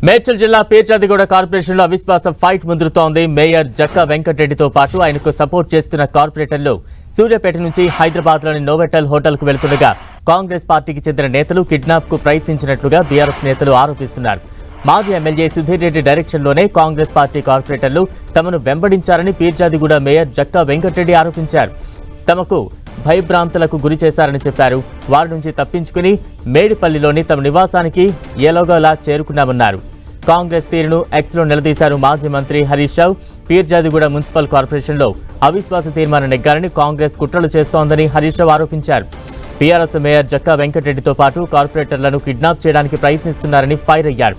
మేడ్చల్ జిల్లా పీర్జాదిగూడ కార్పొరేషన్లో అవిశ్వాస ఫైట్ ముదురుతోంది. మేయర్ జక్కా వెంకటరెడ్డితో పాటు ఆయనకు సపోర్ట్ చేస్తున్న కార్పొరేటర్లు సూర్యాపేట నుంచి హైదరాబాద్లోని నోవెటల్ హోటల్కు వెళ్తుండగా కాంగ్రెస్ పార్టీకి చెందిన నేతలు కిడ్నాప్కు ప్రయత్నించినట్లుగా బీఆర్ఎస్ నేతలు ఆరోపిస్తున్నారు. మాజీ ఎమ్మెల్యే సుధీర్ రెడ్డి డైరెక్షన్లోనే కాంగ్రెస్ పార్టీ కార్పొరేటర్లు తమను వెంబడించారని పీర్జాదిగూడ మేయర్ జక్కా వెంకటరెడ్డి ఆరోపించారు. తమకు భయభ్రాంతులకు గురి చేశారని చెప్పారు. వారి నుంచి తప్పించుకుని మేడిపల్లిలోని తమ నివాసానికి ఎలాగోలా చేరుకున్నామన్నారు. కాంగ్రెస్ తీరును ఎక్స్లో నిలదీశారు మాజీ మంత్రి హరీష్ రావు. పీర్జాదిగూడ మున్సిపల్ కార్పొరేషన్లో అవిశ్వాస తీర్మానం నెగ్గాలని కాంగ్రెస్ కుట్రలు చేస్తోందని హరీష్ రావు ఆరోపించారు. బీఆర్ఎస్ మేయర్ జక్కా వెంకటరెడ్డితో పాటు కార్పొరేటర్లను కిడ్నాప్ చేయడానికి ప్రయత్నిస్తున్నారని ఫైర్ అయ్యారు.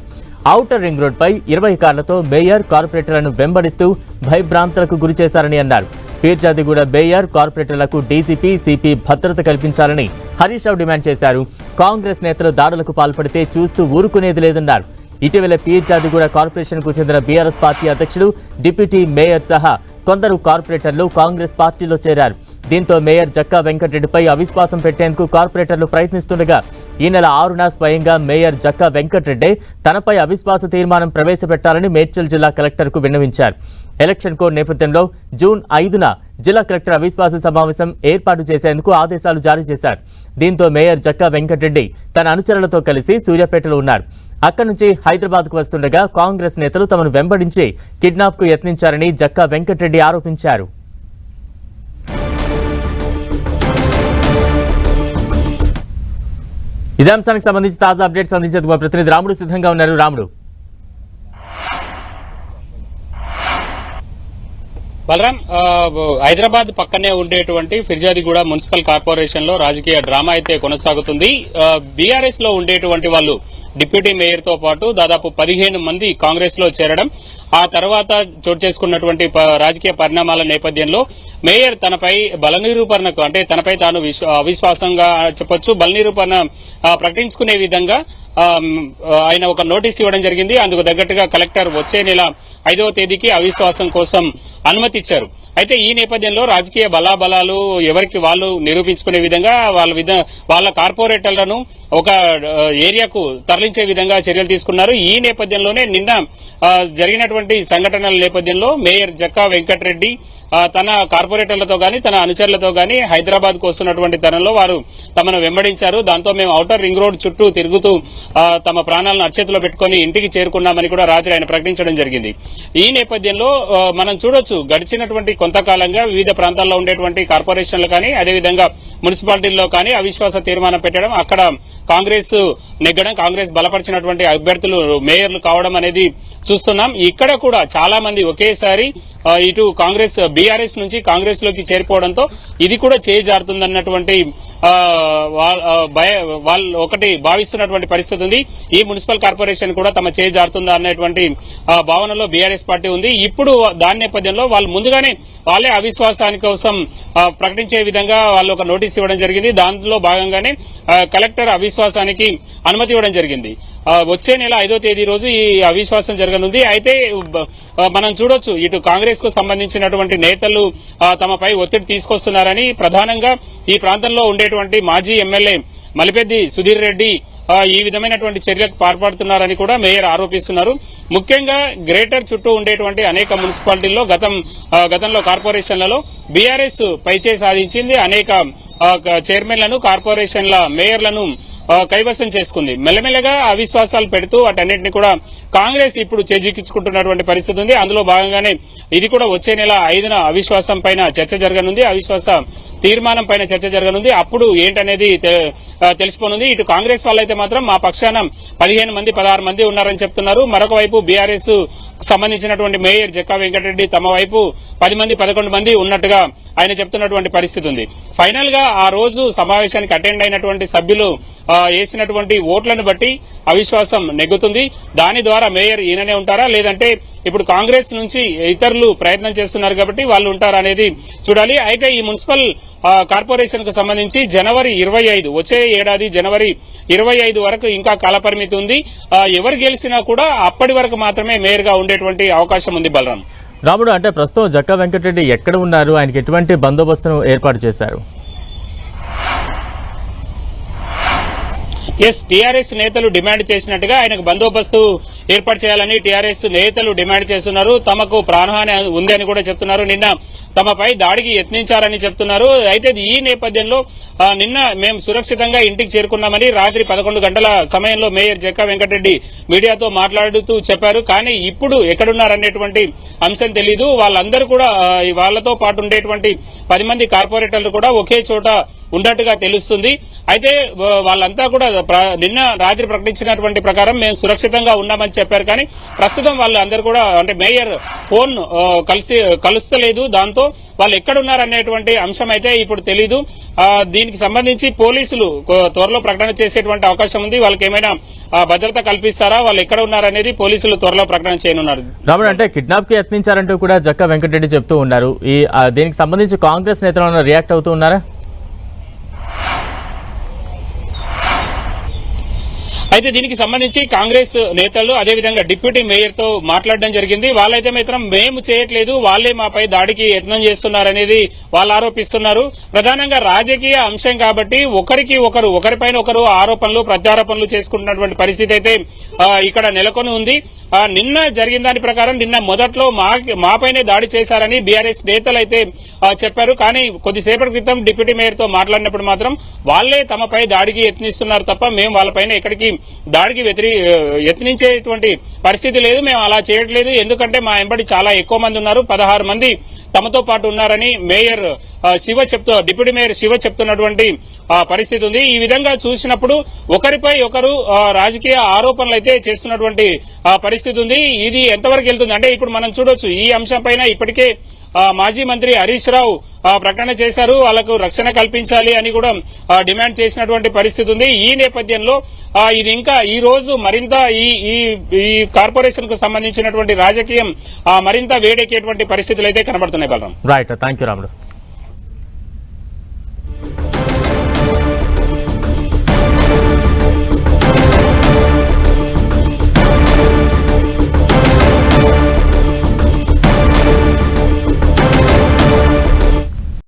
ఔటర్ రింగ్ రోడ్పై 20 కార్లతో మేయర్ కార్పొరేటర్లను వెంబడిస్తూ భయభ్రాంతులకు గురి చేశారని అన్నారు. పీర్జాదిగూడ మేయర్ కార్పొరేటర్లకు డీజీపీ సిపి భద్రత కల్పించాలని హరీష్ రావు డిమాండ్ చేశారు. కాంగ్రెస్ నేతలు దాడులకు పాల్పడితే చూస్తూ ఊరుకునేది లేదన్నారు. ఇటీవల పీర్జాదిగూడ కార్పొరేషన్కు చెందిన బీఆర్ఎస్ పార్టీ అధ్యక్షుడు డిప్యూటీ మేయర్ సహా కొందరు కార్పొరేటర్లు కాంగ్రెస్ పార్టీలో చేరారు. దీంతో మేయర్ జక్కా వెంకటరెడ్డిపై అవిశ్వాసం పెట్టేందుకు కార్పొరేటర్లు ప్రయత్నిస్తుండగా ఈ నెల 6న స్వయంగా మేయర్ జక్కా వెంకటరెడ్డి తనపై అవిశ్వాస తీర్మానం ప్రవేశపెట్టాలని మేడ్చల్ జిల్లా కలెక్టర్కు విన్నవించారు. ఎలక్షన్ కోడ్ నేపథ్యంలో జూన్ 5న జిల్లా కలెక్టర్ అవిశ్వాస సమావేశం ఏర్పాటు చేసేందుకు ఆదేశాలు జారీ చేశారు. దీంతో మేయర్ జక్కా వెంకటరెడ్డి తన అనుచరులతో కలిసి సూర్యాపేటలో ఉన్నారు. అక్కడి నుంచి హైదరాబాద్కు వస్తుండగా కాంగ్రెస్ నేతలు తమను వెంబడించి కిడ్నాప్కు యత్నించారని జక్కా వెంకటరెడ్డి ఆరోపించారు. ఇదే అంశానికి సంబంధించి తాజా అప్డేట్స్ అందించేందుకు మా ప్రతినిధి రాముడు సిద్ధంగా ఉన్నారు. రాముడు, బలరాం, హైదరాబాద్ పక్కనే ఉండేటువంటి ఫిర్జాదిగూడ మున్సిపల్ కార్పొరేషన్ లో రాజకీయ డ్రామా అయితే కొనసాగుతుంది. బీఆర్ఎస్ లో ఉండేటువంటి వాళ్ళు డిప్యూటీ మేయర్ తో పాటు దాదాపు 15 మంది కాంగ్రెస్ లో చేరడం, ఆ తర్వాత చోటు చేసుకున్నటువంటి రాజకీయ పరిణామాల నేపథ్యంలో మేయర్ తనపై బల నిరూపణకు, అంటే తనపై తాను అవిశ్వాసంగా చెప్పొచ్చు, బల నిరూపణ ప్రకటించుకునే విధంగా ఆయన ఒక నోటీస్ ఇవ్వడం జరిగింది. అందుకు తగ్గట్టుగా కలెక్టర్ వచ్చే నెల 5వ తేదీకి అవిశ్వాసం కోసం అనుమతి ఇచ్చారు. అయితే ఈ నేపథ్యంలో రాజకీయ బలాబలాలు ఎవరికి వాళ్ళు నిరూపించుకునే విధంగా వాళ్ళ కార్పొరేటర్లను ఒక ఏరియాకు తరలించే విధంగా చర్యలు తీసుకున్నారు. ఈ నేపథ్యంలోనే నిన్న జరిగినటువంటి సంఘటనల నేపథ్యంలో మేయర్ జక్కా వెంకటరెడ్డి తన కార్పొరేటర్లతో గాని తన అనుచరులతో గాని హైదరాబాద్ కు వస్తున్నటువంటి తరంలో వారు తమను వెంబడించారు. దాంతో మేము ఔటర్ రింగ్ రోడ్ చుట్టూ తిరుగుతూ తమ ప్రాణాలను అరచేతిలో పెట్టుకుని ఇంటికి చేరుకున్నామని కూడా రాత్రి ఆయన ప్రకటించడం జరిగింది. ఈ నేపథ్యంలో మనం చూడొచ్చు, గడిచినటువంటి కొంతకాలంగా వివిధ ప్రాంతాల్లో ఉండేటువంటి కార్పొరేషన్లు కానీ అదేవిధంగా మున్సిపాలిటీల్లో కానీ అవిశ్వాస తీర్మానం పెట్టడం, అక్కడ కాంగ్రెస్ నెగ్గడం, కాంగ్రెస్ బలపరిచినటువంటి అభ్యర్థులు మేయర్లు కావడం అనేది చూస్తున్నాం. ఇక్కడ కూడా చాలా మంది ఒకేసారి ఇటు కాంగ్రెస్ బీఆర్ఎస్ నుంచి కాంగ్రెస్ లోకి చేరిపోవడంతో ఇది కూడా చేజారుతుందన్నటువంటి వాళ్ళు ఒకటి భావిస్తున్నటువంటి పరిస్థితి ఉంది. ఈ మున్సిపల్ కార్పొరేషన్ కూడా తమ చేజారుతుందా అన్నటువంటి భావనలో బీఆర్ఎస్ పార్టీ ఉంది. ఇప్పుడు దాని నేపథ్యంలో వాళ్ళు ముందుగానే వాళ్ళే అవిశ్వాసాని కోసం ప్రకటించే విధంగా వాళ్ళు ఒక నోటీస్ ఇవ్వడం జరిగింది. దాంట్లో భాగంగానే కలెక్టర్ అవిశ్వాసానికి అనుమతి ఇవ్వడం జరిగింది. వచ్చే నెల 5వ తేదీ రోజు ఈ అవిశ్వాసం జరగనుంది. అయితే మనం చూడొచ్చు, ఇటు కాంగ్రెస్ కు సంబంధించినటువంటి నేతలు తమపై ఒత్తిడి తీసుకొస్తున్నారని, ప్రధానంగా ఈ ప్రాంతంలో ఉండేటువంటి మాజీ ఎమ్మెల్యే మలిపెద్ది సుధీర్ రెడ్డి ఈ విధమైనటువంటి చర్యలకు పాల్పడుతున్నారని కూడా మేయర్ ఆరోపిస్తున్నారు. ముఖ్యంగా గ్రేటర్ చుట్టూ ఉండేటువంటి అనేక మున్సిపాలిటీల్లో గతంలో కార్పొరేషన్లలో బీఆర్ఎస్ పైచే సాధించింది. అనేక చైర్మన్లను, కార్పొరేషన్ల మేయర్లను కైవసం చేసుకుంది. మెల్లమెల్లగా అవిశ్వాసాలు పెడుతూ వాటన్నింటినీ కూడా కాంగ్రెస్ ఇప్పుడు చేజిక్కించుకుంటున్నటువంటి పరిస్థితి ఉంది. అందులో భాగంగానే ఇది కూడా వచ్చే నెల 5న అవిశ్వాసం పైన చర్చ జరగనుంది, అవిశ్వాస తీర్మానం పైన చర్చ జరగనుంది. అప్పుడు ఏంటనేది తెలిసిపోనుంది. ఇటు కాంగ్రెస్ వాళ్ళైతే మాత్రం మా పక్షాన 15 మంది 16 మంది ఉన్నారని చెప్తున్నారు. మరొక వైపు బీఆర్ఎస్ సంబంధించినటువంటి మేయర్ జక్కా వెంకటరెడ్డి తమ వైపు 10 మంది 11 మంది ఉన్నట్టుగా ఆయన చెప్తున్నటువంటి పరిస్థితి ఉంది. ఫైనల్ గా ఆ రోజు సమావేశానికి అటెండ్ అయినటువంటి సభ్యులు వేసినటువంటి ఓట్లను బట్టి అవిశ్వాసం నెగ్గుతుంది. దాని ద్వారా మేయర్ ఈయననే ఉంటారా, లేదంటే ఇప్పుడు కాంగ్రెస్ నుంచి ఇతరులు ప్రయత్నం చేస్తున్నారు కాబట్టి వాళ్ళు ఉంటారా అనేది చూడాలి. అయితే ఈ మున్సిపల్ కార్పొరేషన్ కు సంబంధించి జనవరి 25, వచ్చే ఏడాది జనవరి 25 వరకు ఇంకా కాలపరిమితి ఉంది. ఎవరు గెలిచినా కూడా అప్పటి వరకు మాత్రమే మేయర్ గా ఉండేటువంటి అవకాశం ఉంది. బలరాం, రాముడు, అంటే ప్రస్తుతం జక్కా వెంకటరెడ్డి ఎక్కడ ఉన్నారు? ఆయనకి ఎటువంటి బందోబస్తును ఏర్పాటు చేశారు? టీఆర్ఎస్ నేతలు డిమాండ్ చేసినట్టుగా ఆయనకు బందోబస్తు ఏర్పాటు చేయాలని టీఆర్ఎస్ నేతలు డిమాండ్ చేస్తున్నారు. తమకు ప్రాణహాని ఉంది అని కూడా చెప్తున్నారు. నిన్న తమపై దాడికి యత్నించారని చెప్తున్నారు. అయితే ఈ నేపథ్యంలో నిన్న మేము సురక్షితంగా ఇంటికి చేరుకున్నామని రాత్రి 11 గంటల సమయంలో మేయర్ జక్కా వెంకటరెడ్డి మీడియాతో మాట్లాడుతూ చెప్పారు. కానీ ఇప్పుడు ఎక్కడున్నారనేటువంటి అంశం తెలీదు. వాళ్ళందరూ కూడా వాళ్లతో పాటు ఉండేటువంటి 10 మంది కార్పొరేటర్లు కూడా ఒకే చోట ఉన్నట్టుగా తెలుస్తుంది. అయితే వాళ్ళంతా కూడా నిన్న రాత్రి ప్రకటించినటువంటి ప్రకారం మేము సురక్షితంగా ఉన్నామని చెప్పారు. కానీ ప్రస్తుతం వాళ్ళందరూ కూడా అంటే మేయర్ ఫోన్ కలుస్తలేదు. దాంతో వాళ్ళు ఎక్కడున్నారనేటువంటి అంశం అయితే ఇప్పుడు తెలీదు. దీనికి సంబంధించి పోలీసులు త్వరలో ప్రకటన చేసేటువంటి అవకాశం ఉంది. వాళ్ళకి ఏమైనా భద్రత కల్పిస్తారా, వాళ్ళు ఎక్కడ ఉన్నారనేది పోలీసులు త్వరలో ప్రకటన చేయనున్నారు. రాముడు, అంటే కిడ్నాప్ కి యత్నించారంటూ కూడా జక్కా వెంకటరెడ్డి చెప్తూ ఉన్నారు. దీనికి సంబంధించి కాంగ్రెస్ నేతలు రియాక్ట్ అవుతూ ఉన్నారా? అయితే దీనికి సంబంధించి కాంగ్రెస్ నేతలు అదేవిధంగా డిప్యూటీ మేయర్ తో మాట్లాడడం జరిగింది. వాళ్ళైతే మాత్రం మేము చేయట్లేదు, వాళ్లే మాపై దాడికి యత్నం చేస్తున్నారనేది వాళ్ళు ఆరోపిస్తున్నారు. ప్రధానంగా రాజకీయ అంశం కాబట్టి ఒకరిపైన ఒకరు ఆరోపణలు ప్రత్యారోపణలు చేసుకుంటున్నటువంటి పరిస్థితి అయితే ఇక్కడ నెలకొని ఉంది. నిన్న జరిగిన దాని ప్రకారం నిన్న మొదట్లో మాపైనే దాడి చేశారని బీఆర్ఎస్ నేతలు అయితే చెప్పారు. కానీ కొద్దిసేపటి క్రితం డిప్యూటీ మేయర్ తో మాట్లాడినప్పుడు మాత్రం వాళ్లే తమపై దాడికి యత్నిస్తున్నారు తప్ప మేము వాళ్ళపైన ఎక్కడికి దాడికి యత్నించేటువంటి పరిస్థితి లేదు, మేము అలా చేయట్లేదు. ఎందుకంటే మా వెంబడి చాలా ఎక్కువ మంది ఉన్నారు, 16 మంది తమతో పాటు ఉన్నారని మేయర్ డిప్యూటీ మేయర్ శివ చెప్తున్నటువంటి పరిస్థితి ఉంది. ఈ విధంగా చూసినప్పుడు ఒకరిపై ఒకరు రాజకీయ ఆరోపణలు అయితే చేస్తున్నటువంటి పరిస్థితి ఉంది. ఇది ఎంతవరకు వెళ్తుంది అంటే ఇప్పుడు మనం చూడొచ్చు. ఈ అంశం పైన ఇప్పటికే మాజీ మంత్రి హరీష్ రావు ప్రకటన చేశారు. వాళ్లకు రక్షణ కల్పించాలి అని కూడా డిమాండ్ చేసినటువంటి పరిస్థితి ఉంది. ఈ నేపథ్యంలో ఇది ఇంకా ఈ రోజు మరింత ఈ కార్పొరేషన్ కు సంబంధించినటువంటి రాజకీయం మరింత వేడెక్కేటువంటి పరిస్థితులు అయితే కనబడుతున్నాయి. బలరాం. రైట్, థ్యాంక్ యూ రాముడు.